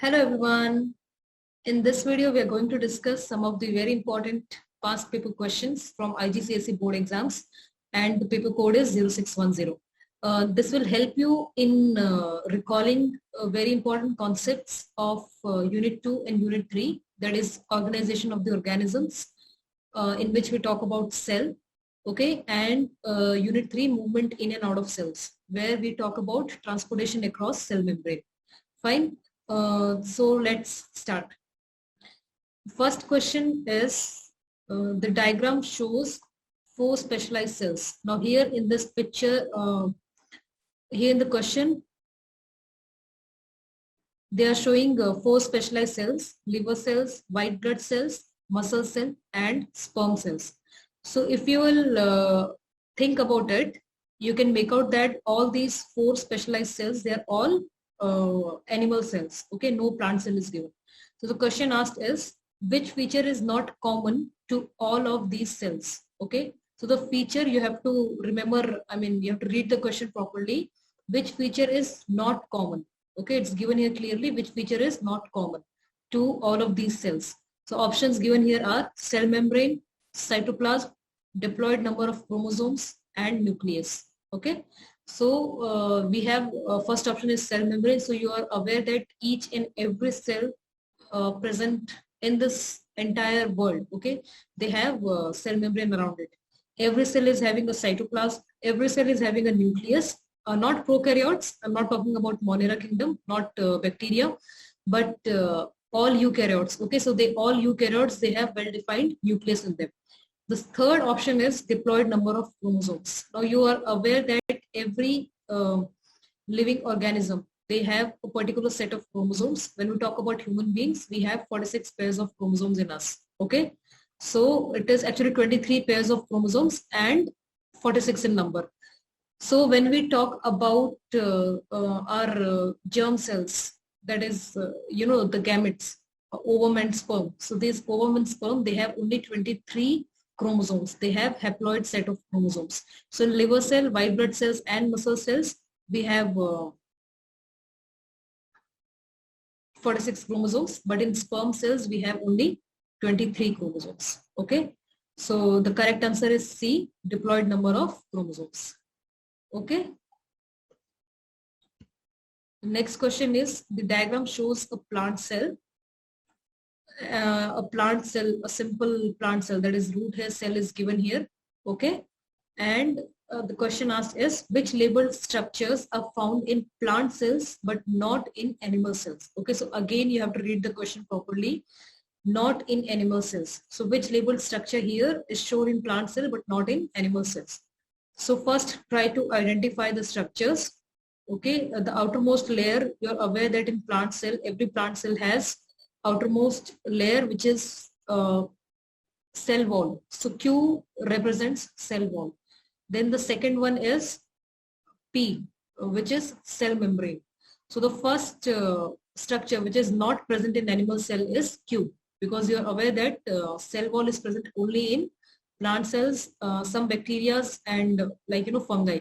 Hello everyone. In this video, we are going to discuss some of the very important past paper questions from IGCSE board exams, and the paper code is 0610. This will help you in recalling very important concepts of Unit 2 and Unit 3, that is organization of the organisms, in which we talk about cell, okay, and Unit 3, movement in and out of cells, where we talk about transportation across cell membrane. Fine. So let's start. First question is, the diagram shows 4 specialized cells. Now here in this picture, here in the question, they are showing 4 specialized cells: liver cells, white blood cells, muscle cell, and sperm cells. So if you will think about it, you can make out that all these 4 specialized cells, they are all animal cells. Okay, no plant cell is given. So the question asked is, which feature is not common to all of these cells? Okay, so the feature you have to remember, you have to read the question properly. Which feature is not common? Okay, it's given here clearly which feature is not common to all of these cells. So options given here are cell membrane, cytoplasm, diploid number of chromosomes, and nucleus. Okay, so we have first option is cell membrane. So you are aware that each and every cell present in this entire world, okay, they have cell membrane around it. Every cell is having a cytoplasm. Every cell is having a nucleus. Not prokaryotes. I'm not talking about Monera kingdom, not bacteria, but all eukaryotes. Okay, so they all eukaryotes, they have well-defined nucleus in them. The third option is diploid number of chromosomes. Now you are aware that every living organism, they have a particular set of chromosomes. When we talk about human beings, we have 46 pairs of chromosomes in us. Okay, so it is actually 23 pairs of chromosomes and 46 in number. So when we talk about our germ cells, that is, the gametes, ovum and sperm. So these ovum and sperm, they have only 23 chromosomes. They have haploid set of chromosomes. So in liver cell, white blood cells, and muscle cells, we have 46 chromosomes, but in sperm cells, we have only 23 chromosomes. Okay, so the correct answer is C, diploid number of chromosomes. Okay. The next question is, the diagram shows a plant cell. A simple plant cell, that is root hair cell, is given here. Okay, and the question asked is, which labeled structures are found in plant cells but not in animal cells? Okay, so again you have to read the question properly. Not in animal cells. So which labeled structure here is shown in plant cell but not in animal cells? So first try to identify the structures. Okay, the outermost layer, you're aware that in plant cell, every plant cell has outermost layer which is cell wall. So Q represents cell wall. Then the second one is P, which is cell membrane. So the first structure which is not present in animal cell is Q, because you are aware that cell wall is present only in plant cells, some bacteria, and fungi.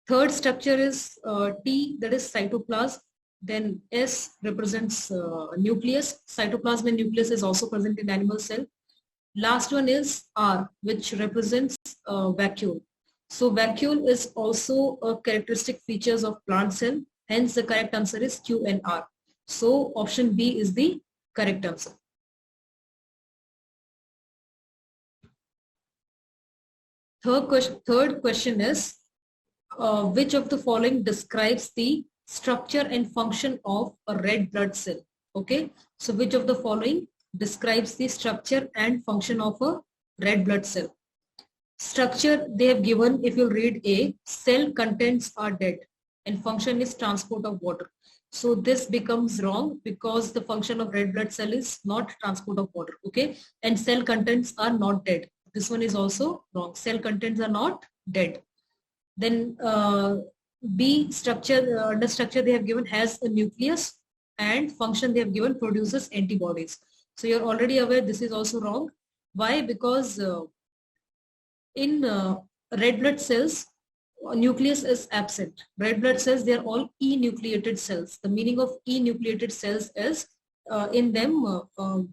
Third structure is T, that is cytoplasm. Then S represents nucleus. Cytoplasm and nucleus is also present in animal cell. Last one is R, which represents vacuole. So vacuole is also a characteristic features of plant cell. Hence the correct answer is Q and R. So option B is the correct answer. Third question is, which of the following describes the structure and function of a red blood cell? Okay, so which of the following describes the structure and function of a red blood cell? Structure they have given, if you read A, cell contents are dead and function is transport of water. So this becomes wrong because the function of red blood cell is not transport of water. Okay, and cell contents are not dead. This one is also wrong. Cell contents are not dead. Then B, structure, under structure they have given has a nucleus, and function they have given produces antibodies. So you're already aware this is also wrong. Why? Because in red blood cells, nucleus is absent. Red blood cells, they are all enucleated cells. The meaning of enucleated cells is in them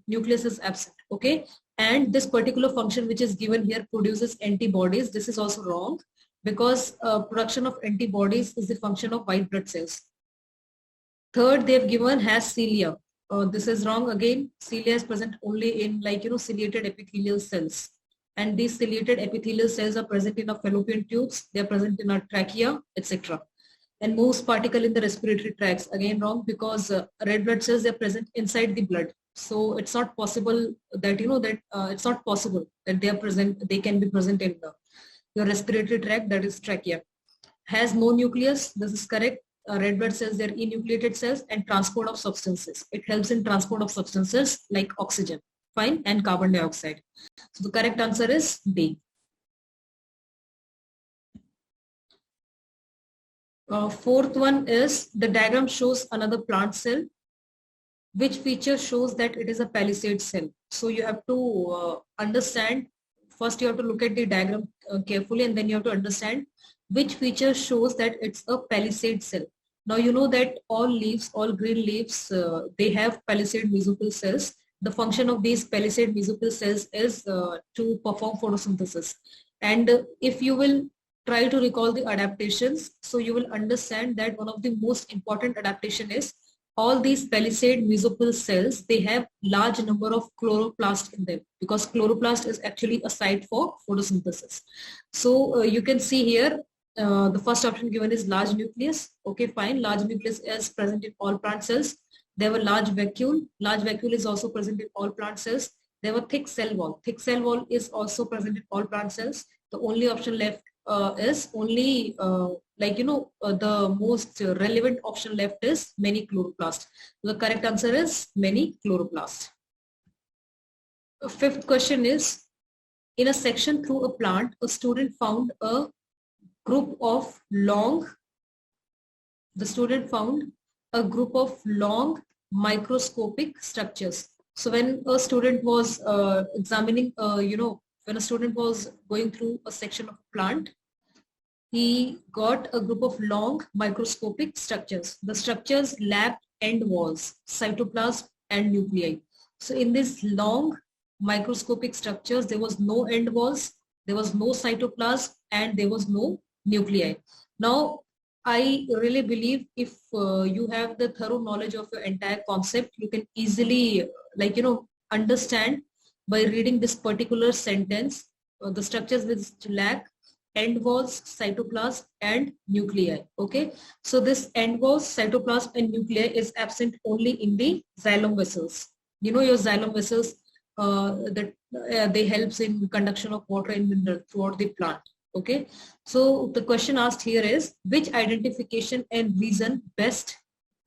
nucleus is absent. Okay, and this particular function which is given here produces antibodies. This is also wrong because production of antibodies is the function of white blood cells. Third, they've given has cilia. This is wrong again. Cilia is present only in ciliated epithelial cells. And these ciliated epithelial cells are present in our fallopian tubes. They are present in our trachea, etc. And most particle in the respiratory tracts, again wrong because red blood cells are present inside the blood. So it's not possible that it's not possible that they are present. They can be present in your respiratory tract, that is trachea. Has no nucleus. This is correct. Red blood cells, they're enucleated cells, and transport of substances. It helps in transport of substances like oxygen, fine, and carbon dioxide. So the correct answer is D. Fourth one is the diagram shows another plant cell. Which feature shows that it is a palisade cell? So you have to understand, first you have to look at the diagram carefully, and then you have to understand which feature shows that it's a palisade cell. Now you know that all leaves, all green leaves, they have palisade mesophyll cells. The function of these palisade mesophyll cells is to perform photosynthesis. And if you will try to recall the adaptations, so you will understand that one of the most important adaptation is all these palisade mesophyll cells, they have large number of chloroplasts in them because chloroplast is actually a site for photosynthesis. So you can see here the first option given is large nucleus. Okay, fine. Large nucleus is present in all plant cells. They have a large vacuole. Large vacuole is also present in all plant cells. They have a thick cell wall. Thick cell wall is also present in all plant cells. The only option left is only the most relevant option left is many chloroplast. The correct answer is many chloroplast. Fifth question is, in a section through a plant, a student found a group of long microscopic structures. So when a student was examining, when a student was going through a section of a plant, he got a group of long microscopic structures. The structures lacked end walls, cytoplasm and nuclei. So in these long microscopic structures, there was no end walls, there was no cytoplasm, and there was no nuclei. Now, I really believe if you have the thorough knowledge of your entire concept, you can easily understand by reading this particular sentence, the structures which lack end walls, cytoplasm and nuclei. Okay, so this end walls, cytoplasm and nuclei is absent only in the xylem vessels. You know your xylem vessels that they helps in conduction of water and mineral throughout the plant. Okay, so the question asked here is, which identification and reason best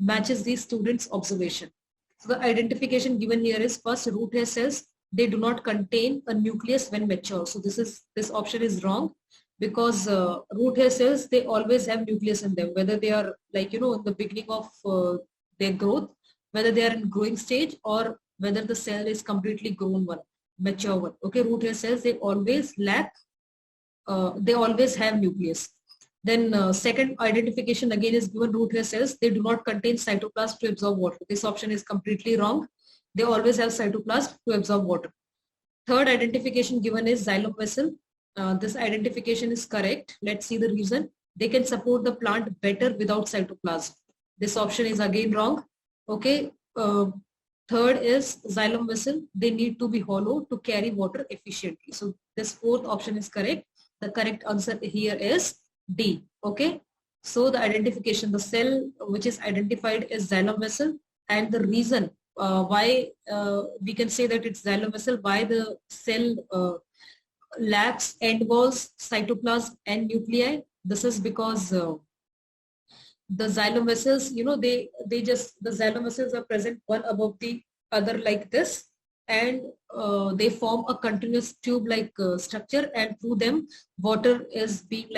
matches the student's observation? So the identification given here is, first, root hair cells, they do not contain a nucleus when mature. So this option is wrong because root hair cells, they always have nucleus in them, whether they are in the beginning of their growth, whether they are in growing stage or whether the cell is completely grown one, mature one. Okay, root hair cells, they always lack they always have nucleus. Then second identification again is given, root hair cells, they do not contain cytoplasm to absorb water. This option is completely wrong. They always have cytoplasm to absorb water. Third identification given is xylem vessel. This identification is correct. Let's see the reason. They can support the plant better without cytoplasm. This option is again wrong. Okay. Third is xylem vessel. They need to be hollow to carry water efficiently. So this fourth option is correct. The correct answer here is D. Okay. So the identification, the cell which is identified is xylem vessel, and the reason why we can say that it's xylem vessel, why the cell lacks end walls, cytoplasm and nuclei. This is because the xylem vessels, the xylem vessels are present one above the other like this, and they form a continuous tube-like structure, and through them water is being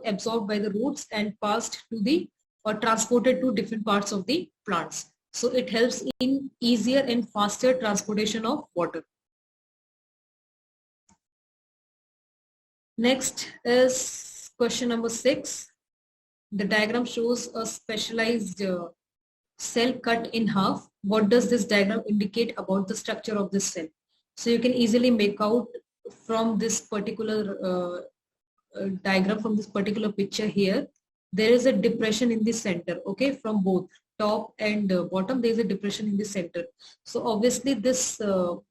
absorbed by the roots and passed to the or transported to different parts of the plants. So it helps in easier and faster transportation of water. Next is question number 6. The diagram shows a specialized cell cut in half. What does this diagram indicate about the structure of this cell? So you can easily make out from this particular diagram, from this particular picture here, there is a depression in the center, okay, from both top and bottom. There is a depression in the center. So obviously this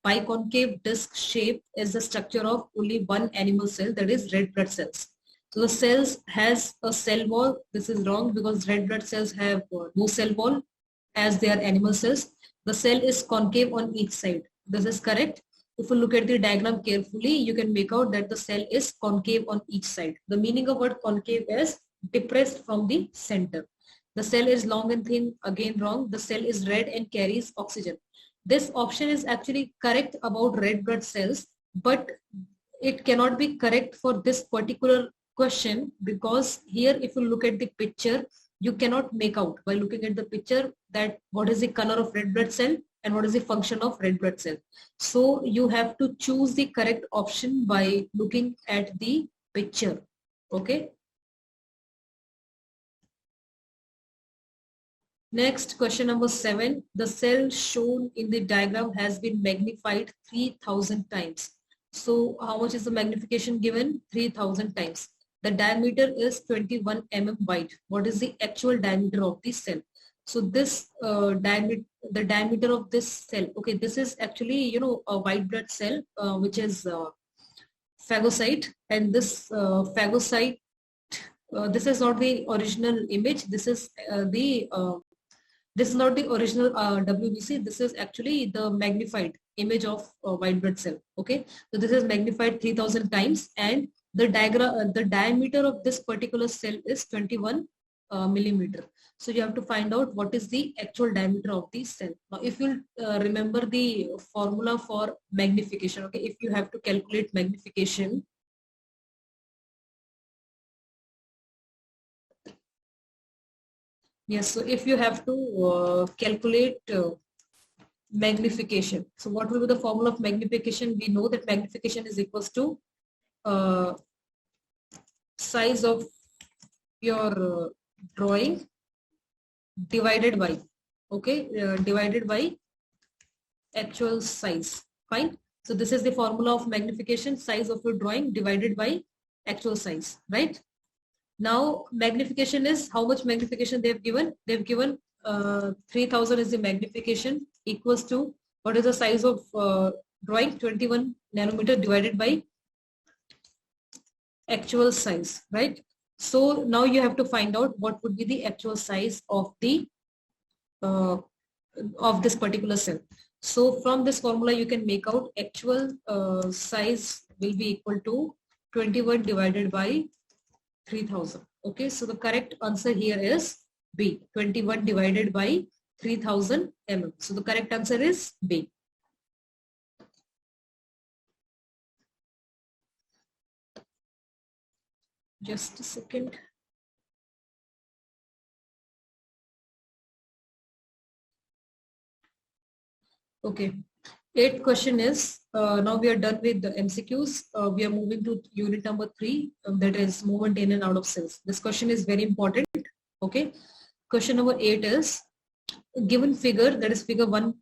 biconcave disc shape is the structure of only one animal cell, that is red blood cells. So the cells has a cell wall. This is wrong because red blood cells have no cell wall as they are animal cells. The cell is concave on each side. This is correct. If you look at the diagram carefully, you can make out that the cell is concave on each side. The meaning of word concave is depressed from the center. The cell is long and thin, again wrong. The cell is red and carries oxygen. This option is actually correct about red blood cells, but it cannot be correct for this particular question, because here if you look at the picture, you cannot make out by looking at the picture that what is the color of red blood cell and what is the function of red blood cell. So you have to choose the correct option by looking at the picture. Okay. Next, question number 7. The cell shown in the diagram has been magnified 3000 times. So how much is the magnification given? 3000 times. The diameter is 21 mm wide. What is the actual diameter of the cell? So this the diameter of this cell, okay, this is actually, a white blood cell, which is phagocyte, and this phagocyte, this is not the original image. This is this is not the original WBC. This is actually the magnified image of white blood cell. Okay, so this is magnified 3000 times, and the diameter of this particular cell is 21 millimeter. So you have to find out what is the actual diameter of the cell. Now, if you remember the formula for magnification, okay, if you have to calculate magnification, yes, so if you have to calculate magnification, so what will be the formula of magnification? We know that magnification is equals to size of your drawing divided by, okay, divided by actual size. Fine. So this is the formula of magnification, size of your drawing divided by actual size, right? Now magnification is how much magnification they have given? They have given 3000 is the magnification, equals to what is the size of drawing? 21 nanometer divided by actual size, right? So now you have to find out what would be the actual size of the of this particular cell. So from this formula you can make out actual size will be equal to 21 divided by 3000. Okay, so the correct answer here is B, 21 divided by 3000 mm. So the correct answer is B. Just a second. Okay. 8th question is, now we are done with the MCQs. We are moving to unit number 3, that is movement in and out of cells. This question is very important. Okay. Question number 8 is, given figure, that is figure 1,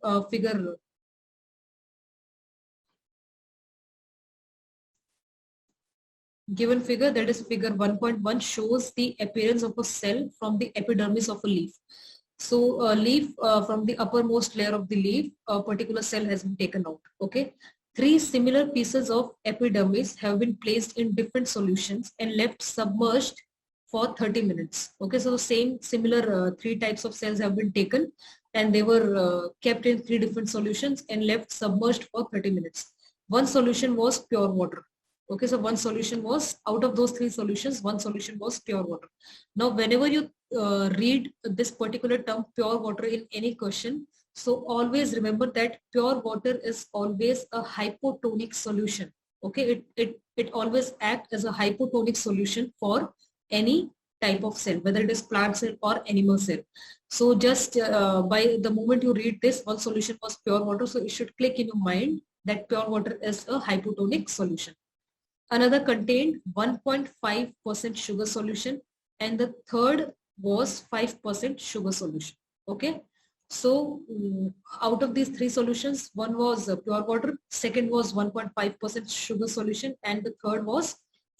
given figure, that is figure 1.1, shows the appearance of a cell from the epidermis of a leaf. So a leaf, from the uppermost layer of the leaf, a particular cell has been taken out. Okay. 3 similar pieces of epidermis have been placed in different solutions and left submerged for 30 minutes. Okay. So the same similar 3 types of cells have been taken and they were kept in 3 different solutions and left submerged for 30 minutes. One solution was pure water. Okay, so one solution was, out of those 3 solutions, one solution was pure water. Now, whenever you read this particular term pure water in any question, so always remember that pure water is always a hypotonic solution. Okay, it always acts as a hypotonic solution for any type of cell, whether it is plant cell or animal cell. So just by the moment you read this, one solution was pure water, so it should click in your mind that pure water is a hypotonic solution. another contained 1.5% sugar solution, and the third was 5% sugar solution. Okay, so out of these three solutions, one was pure water, second was 1.5% sugar solution, and the third was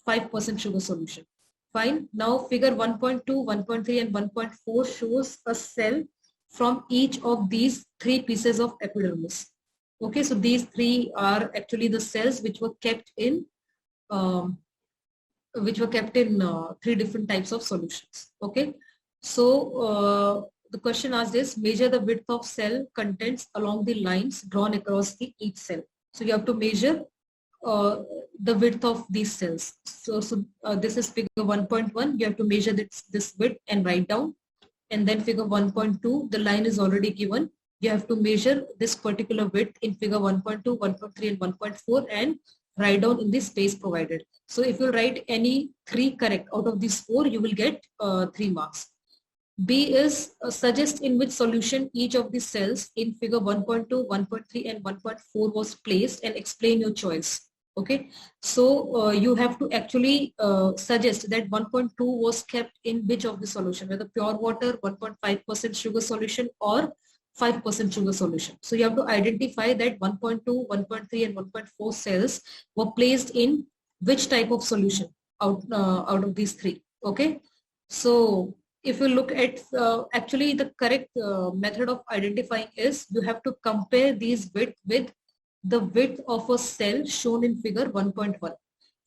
5% sugar solution. Fine. Now figure 1.2, 1.3 and 1.4 shows a cell from each of these three pieces of epidermis. Okay, so these three are actually the cells which were kept in um, three different types of solutions. Okay, so the question asked is measure the width of cell contents along the lines drawn across each cell. So you have to measure the width of these cells. So this is figure 1.1. You have to measure this width and write down. And then figure 1.2, the line is already given. You have to measure this particular width in figure 1.2, 1.3 and 1.4 and write down in the space provided. So if you write any three correct out of these four, you will get 3 marks. B is suggest in which solution each of the cells in figure 1.2, 1.3 and 1.4 was placed and explain your choice. Okay, so you have to actually suggest that 1.2 was kept in which of the solution, whether pure water, 1.5% sugar solution or 5% sugar solution. So you have to identify that 1.2, 1.3 and 1.4 cells were placed in which type of solution out of these three. Okay, so if you look at actually the correct method of identifying is you have to compare these width with the width of a cell shown in figure 1.1.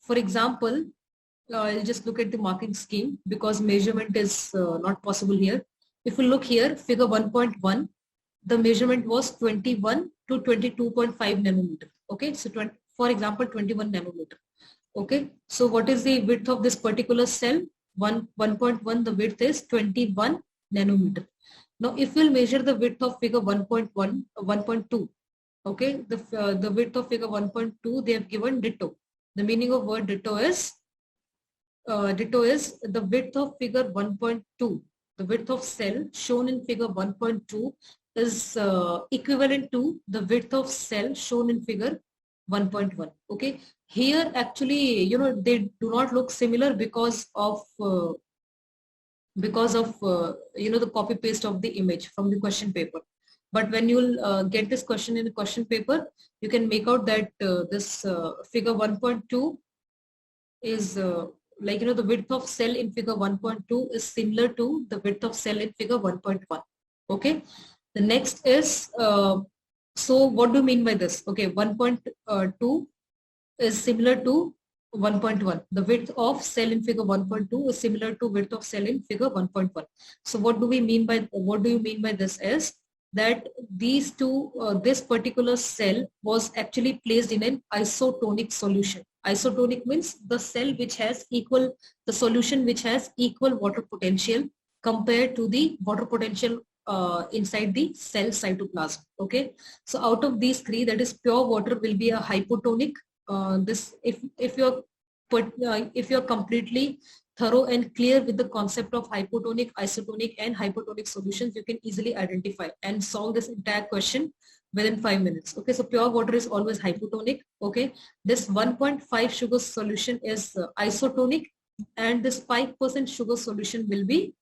For example, I'll just look at the marking scheme because measurement is not possible here. If you look here, figure 1.1, the measurement was 21 to 22.5 nanometer. Okay, so for example, 21 nanometer. Okay, so what is the width of this particular cell? 1.1, the width is 21 nanometer. Now, if we'll measure the width of figure 1.1, 1.2, okay, the width of figure 1.2, they have given ditto. The meaning of word ditto is the width of figure 1.2. The width of cell shown in figure 1.2 is equivalent to the width of cell shown in figure 1.1. Okay, here actually, you know, they do not look similar because of you know, the copy paste of the image from the question paper. But when you'll get this question in the question paper, you can make out that this figure 1.2 is like, you know, the width of cell in figure 1.2 is similar to the width of cell in figure 1.1. Okay, the next is so what do you mean by this? Okay, 1.2 is similar to 1.1. The width of cell in figure 1.2 is similar to width of cell in figure 1.1. So what do you mean by this is that these two, this particular cell was actually placed in an isotonic solution. Isotonic means the cell which has equal, the solution which has equal water potential compared to the water potential inside the cell cytoplasm. Okay, so out of these three, that is pure water will be a hypotonic. This if you're completely thorough and clear with the concept of hypotonic, isotonic and hypotonic solutions, you can easily identify and solve this entire question within 5 minutes. Okay, so pure water is always hypotonic. Okay, this 1.5 sugar solution is isotonic, and this 5% sugar solution will be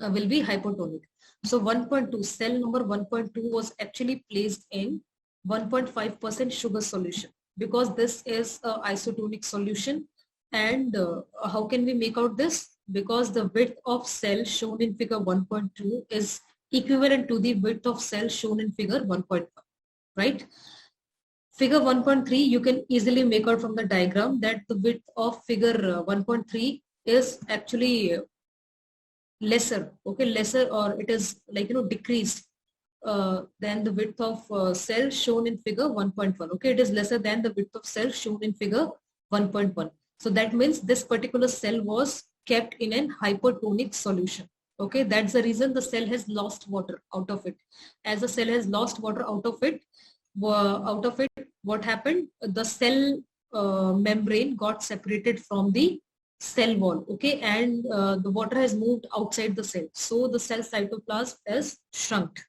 hypotonic. So 1.2, cell number 1.2 was actually placed in 1.5% sugar solution because this is a isotonic solution. And how can we make out this? Because the width of cell shown in figure 1.2 is equivalent to the width of cell shown in figure 1.1, right? Figure 1.3, you can easily make out from the diagram that the width of figure 1.3 is actually lesser, okay, lesser, or it is like, you know, decreased than the width of cell shown in figure 1.1. Okay, it is lesser than the width of cell shown in figure 1.1. So that means this particular cell was kept in an hypertonic solution. Okay, that's the reason the cell has lost water out of it. As the cell has lost water out of it, what happened? The cell membrane got separated from the cell wall. Okay, and the water has moved outside the cell. So the cell cytoplasm is shrunk.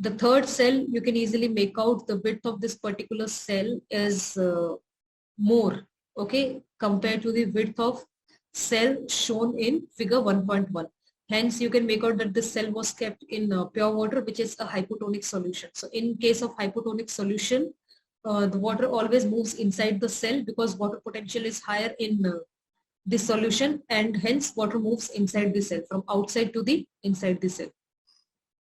The third cell, you can easily make out the width of this particular cell is more, okay, compared to the width of cell shown in figure 1.1. Hence, you can make out that this cell was kept in pure water, which is a hypotonic solution. So in case of hypotonic solution, the water always moves inside the cell because water potential is higher in the solution, and hence water moves inside the cell from outside to the inside the cell.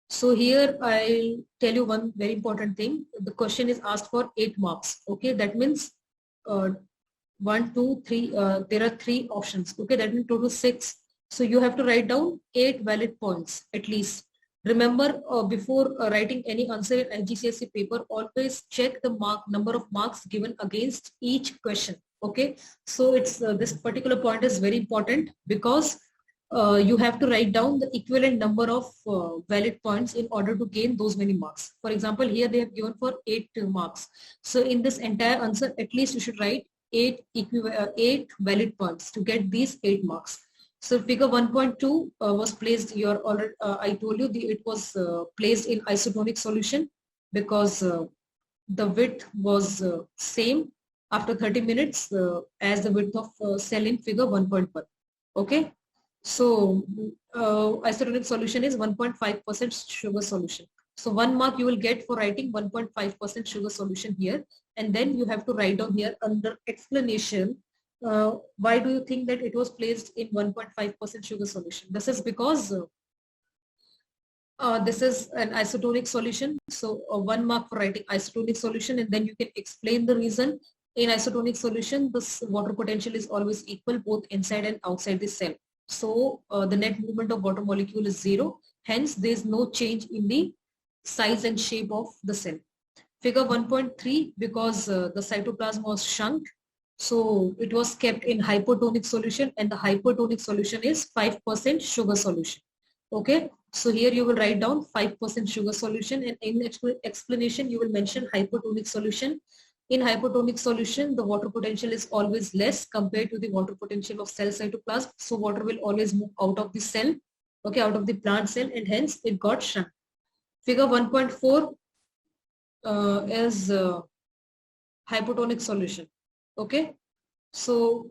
So here I'll tell you one very important thing. The question is asked for 8 marks. Okay, that means 1, 2, 3. There are 3 options. Okay, that means total 6. So you have to write down 8 valid points at least. Remember, before writing any answer in IGCSE paper, always check the number of marks given against each question. Okay, so it's this particular point is very important because you have to write down the equivalent number of valid points in order to gain those many marks. For example, here they have given for 8 marks. So in this entire answer, at least you should write 8 valid points to get these 8 marks. So figure 1.2 was placed here already. I told you it was placed in isotonic solution because the width was same after 30 minutes as the width of cell in figure 1.1. Okay. So isotonic solution is 1.5% sugar solution. So 1 mark you will get for writing 1.5% sugar solution here, and then you have to write down here under explanation why do you think that it was placed in 1.5% sugar solution. This is because this is an isotonic solution. So 1 mark for writing isotonic solution, and then you can explain the reason. In isotonic solution, this water potential is always equal both inside and outside the cell. So the net movement of water molecule is 0. Hence, there is no change in the size and shape of the cell. Figure 1.3, because the cytoplasm was shrunk, so it was kept in hypotonic solution, and the hypotonic solution is 5% sugar solution. Okay, so here you will write down 5% sugar solution, and in explanation you will mention hypotonic solution. In hypotonic solution, the water potential is always less compared to the water potential of cell cytoplasm. So water will always move out of the cell, okay, out of the plant cell, and hence it got shrunk. Figure 1.4 is hypotonic solution. Okay, so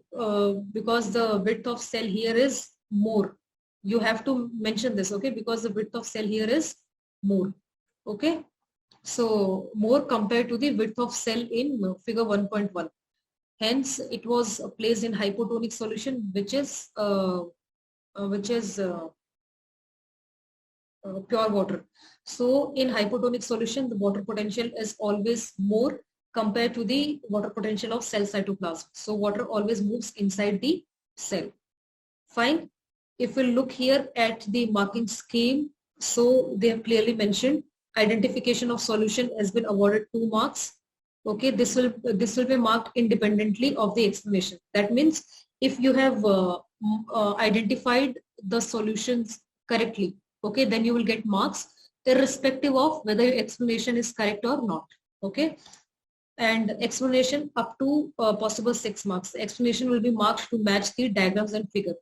because the width of cell here is more, you have to mention this, okay, because the width of cell here is more. Okay, so more compared to the width of cell in figure 1.1. Hence it was placed in hypotonic solution, which is pure water. So in hypotonic solution, the water potential is always more compared to the water potential of cell cytoplasm. So water always moves inside the cell. Fine. If we look here at the marking scheme, so they have clearly mentioned identification of solution has been awarded 2 marks. Okay, this will be marked independently of the explanation. That means if you have identified the solutions correctly, okay, then you will get marks irrespective of whether your explanation is correct or not. Okay, and explanation up to possible 6 marks. The explanation will be marked to match the diagrams and figure.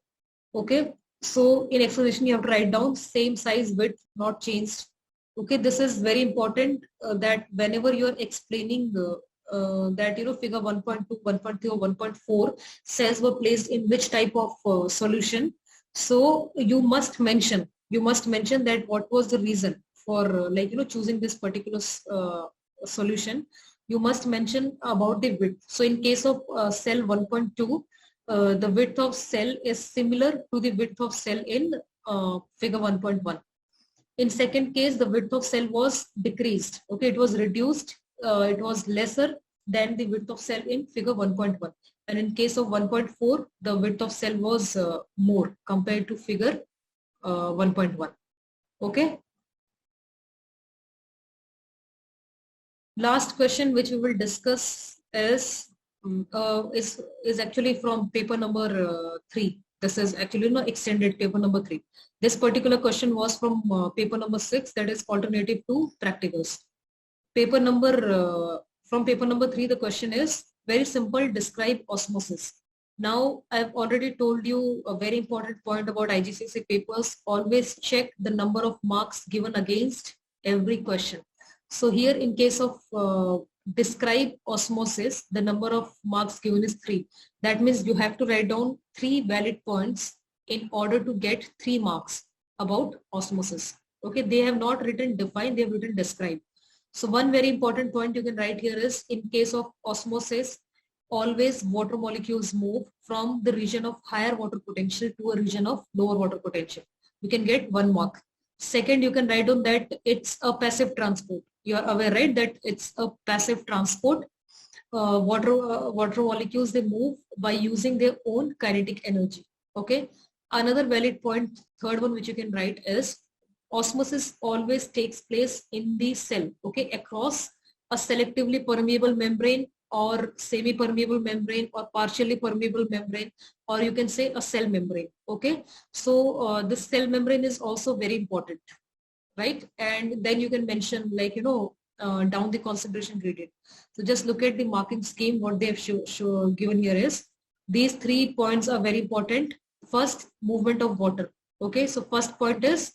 Okay, so in explanation you have to write down same size, width, not changed. Okay, this is very important that whenever you are explaining that figure 1.2, 1.3 or 1.4 cells were placed in which type of solution, so you must mention that what was the reason for choosing this particular solution. You must mention about the width. So in case of cell 1.2, the width of cell is similar to the width of cell in figure 1.1. In second case, the width of cell was decreased. Okay, it was reduced. It was lesser than the width of cell in figure 1.1. And in case of 1.4, the width of cell was more compared to figure 1.1. Okay. Last question which we will discuss is actually from paper number 3. This is actually extended paper number 3. This particular question was from paper number 6, that is alternative to practicals. From paper number 3, the question is very simple, describe osmosis. Now I've already told you a very important point about IGCSE papers. Always check the number of marks given against every question. So here in case of describe osmosis, the number of marks given is 3. That means you have to write down 3 valid points in order to get 3 marks about osmosis. Okay, they have not written define, they have written describe. So one very important point you can write here is, in case of osmosis, always water molecules move from the region of higher water potential to a region of lower water potential. You can get 1 mark. Second, you can write down that it's a passive transport. You are aware, right, that it's a passive transport. Water molecules, they move by using their own kinetic energy. Okay. Another valid point, third one, which you can write is, osmosis always takes place in the cell, okay, across a selectively permeable membrane or semi-permeable membrane or partially permeable membrane, or you can say a cell membrane. Okay, so this cell membrane is also very important, right? And then you can mention, like, down the concentration gradient. So just look at the marking scheme. What they have given here is, these 3 points are very important. First, movement of water. Okay, so first point is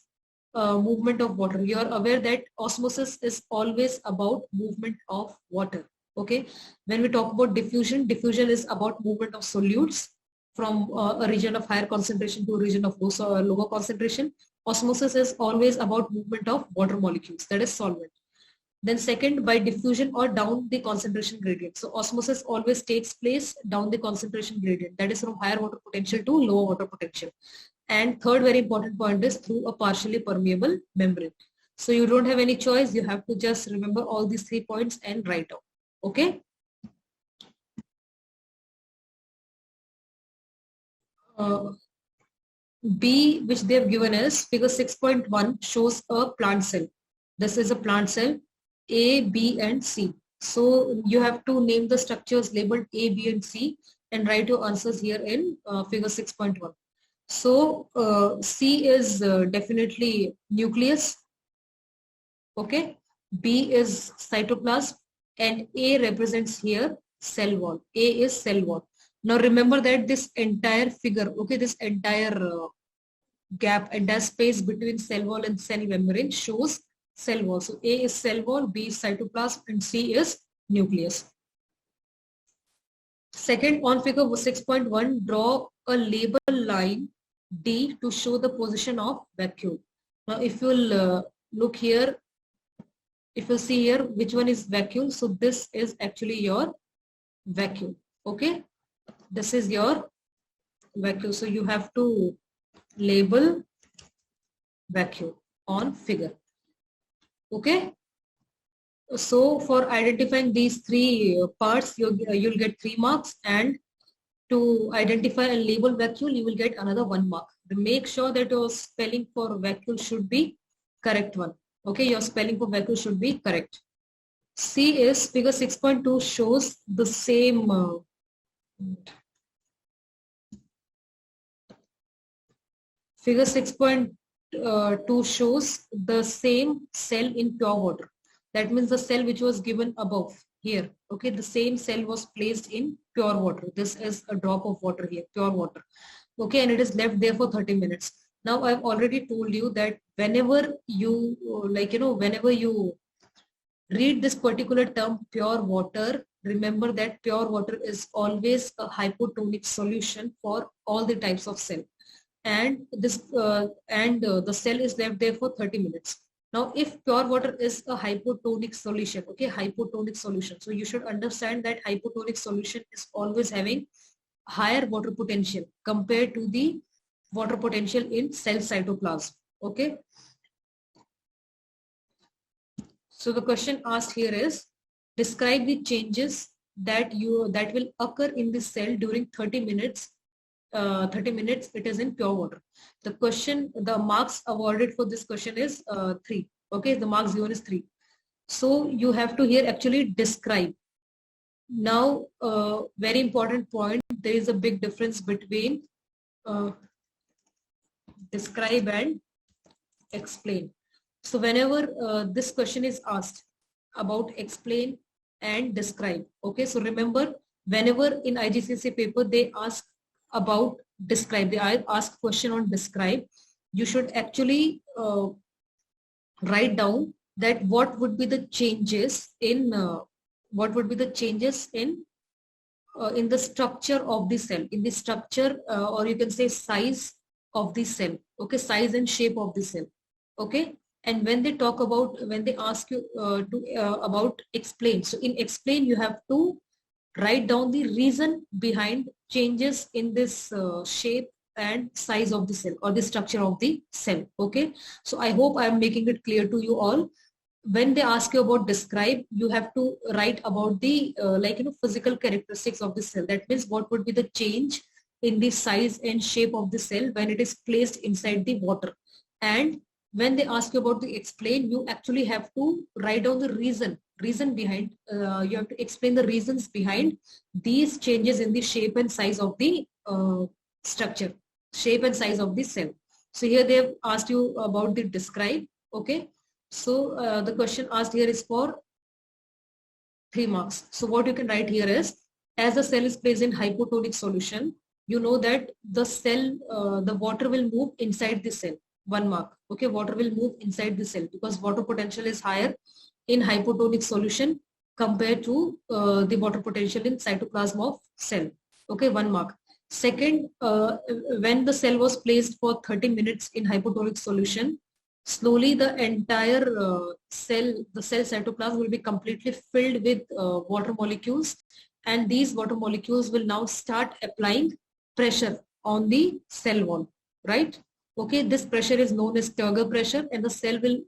movement of water. You are aware that osmosis is always about movement of water. Okay, when we talk about diffusion, diffusion is about movement of solutes from a region of higher concentration to a region of lower concentration. Osmosis is always about movement of water molecules, that is solvent. Then second, by diffusion or down the concentration gradient. So osmosis always takes place down the concentration gradient, that is from higher water potential to lower water potential. And third very important point is through a partially permeable membrane. So you don't have any choice. You have to just remember all these 3 points and write down. Okay. B, which they have given is figure 6.1, shows a plant cell. This is a plant cell, A, B and C. So you have to name the structures labeled A, B and C and write your answers here in figure 6.1. So C is definitely nucleus. Okay. B is cytoplasm and A represents here cell wall. A is cell wall. Now remember that this entire figure, okay, this entire gap, entire space between cell wall and cell membrane shows cell wall. So A is cell wall, B is cytoplasm and C is nucleus. Second, on figure 6.1, draw a label line D to show the position of vacuole. Now if you'll look here, if you see here which one is vacuole, so this is actually your vacuole. Okay, this is your vacuole. So you have to label vacuole on figure. Okay, so for identifying these 3 parts, you'll get 3 marks, and to identify and label vacuole, you will get another 1 mark. Make sure that your spelling for vacuole should be correct one. Okay, your spelling for vacuole should be correct. C is figure 6.2 shows the same figure 6.2 shows the same cell in pure water. That means the cell which was given above here. Okay, the same cell was placed in pure water. This is a drop of water here, pure water. Okay, and it is left there for 30 minutes. Now I've already told you that whenever you whenever you read this particular term pure water, remember that pure water is always a hypotonic solution for all the types of cell, and this the cell is left there for 30 minutes. Now if pure water is a hypotonic solution, okay, hypotonic solution, so you should understand that hypotonic solution is always having higher water potential compared to the water potential in cell cytoplasm. Okay, so the question asked here is, describe the changes that will occur in the cell during 30 minutes. 30 minutes it is in pure water. The marks awarded for this question is 3. Okay, the marks given is 3. So you have to here actually describe. Now very important point, there is a big difference between describe and explain. So whenever this question is asked about explain and describe, okay, so remember whenever in IGCSE paper they ask about describe, they ask question on describe, you should actually write down that what would be the changes in what would be the changes in the structure of the cell, in the structure or you can say size of the cell, okay, size and shape of the cell, okay. And when they talk about, when they ask you about explain, so in explain you have to write down the reason behind changes in this shape and size of the cell or the structure of the cell, okay. So I hope I am making it clear to you all. When they ask you about describe, you have to write about the physical characteristics of the cell. That means what would be the change in the size and shape of the cell when it is placed inside the water. And when they ask you about the explain, you actually have to write down the reason behind, you have to explain the reasons behind these changes in the shape and size of the structure, shape and size of the cell. So here they have asked you about the describe, okay. So the question asked here is for 3 marks. So what you can write here is, as the cell is placed in hypotonic solution, you know that the cell, the water will move inside the cell. 1 mark. Okay, water will move inside the cell because water potential is higher in hypotonic solution compared to the water potential in cytoplasm of cell. Okay, 1 mark. Second, when the cell was placed for 30 minutes in hypotonic solution, slowly the entire cell, the cell cytoplasm will be completely filled with water molecules, and these water molecules will now start applying pressure on the cell wall, right? Okay, this pressure is known as Turgor pressure, and the cell will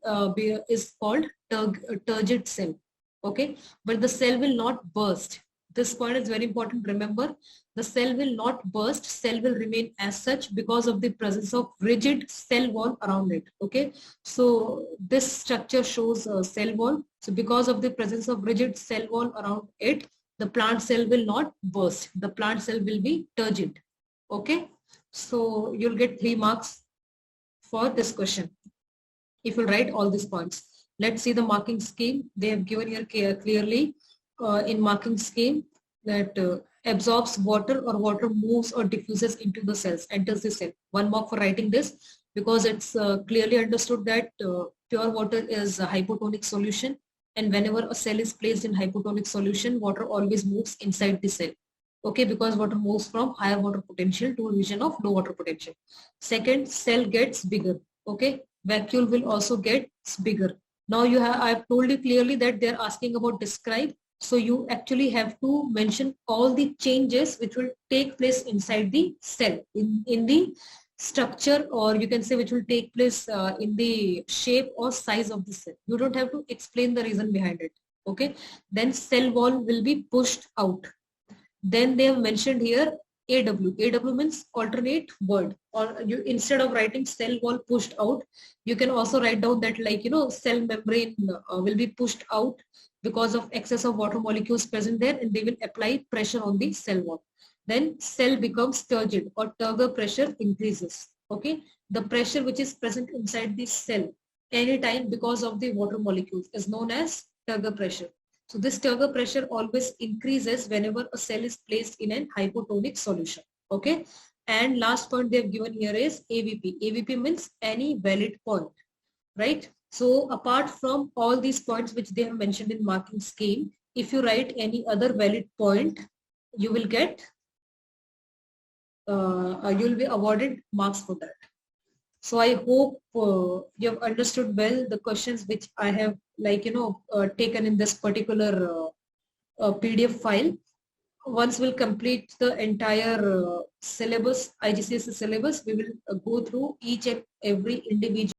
is called turgid cell. Okay, but the cell will not burst. This point is very important. Remember, the cell will not burst. Cell will remain as such because of the presence of rigid cell wall around it. Okay, so this structure shows a cell wall. So because of the presence of rigid cell wall around it, the plant cell will not burst. The plant cell will be turgid. Okay, so you'll get 3 marks for this question if you write all these points. Let's see the marking scheme. They have given here clearly in marking scheme that absorbs water or water moves or diffuses into the cells, enters the cell. 1 mark for writing this because it's clearly understood that pure water is a hypotonic solution, and whenever a cell is placed in hypotonic solution, water always moves inside the cell. Okay, because water moves from higher water potential to a region of low water potential. Second, cell gets bigger. Okay, vacuole will also get bigger. Now you have, I've told you clearly that they're asking about describe. So you actually have to mention all the changes which will take place inside the cell, in the structure, or you can say which will take place in the shape or size of the cell. You don't have to explain the reason behind it. Okay, then cell wall will be pushed out. Then they have mentioned here AW. AW means alternate word, or you, instead of writing cell wall pushed out, you can also write down that, like, cell membrane will be pushed out because of excess of water molecules present there, and they will apply pressure on the cell wall. Then cell becomes turgid, or Turgor pressure increases. Okay, the pressure which is present inside the cell anytime because of the water molecules is known as Turgor pressure. So this Turgor pressure always increases whenever a cell is placed in an hypotonic solution. Okay. And last point they have given here is AVP. AVP means any valid point, right? So apart from all these points which they have mentioned in marking scheme, if you write any other valid point, you will get, you will be awarded marks for that. So I hope you have understood well the questions which I have, taken in this particular PDF file. Once we'll complete the entire syllabus, IGCSE syllabus, we will go through each and every individual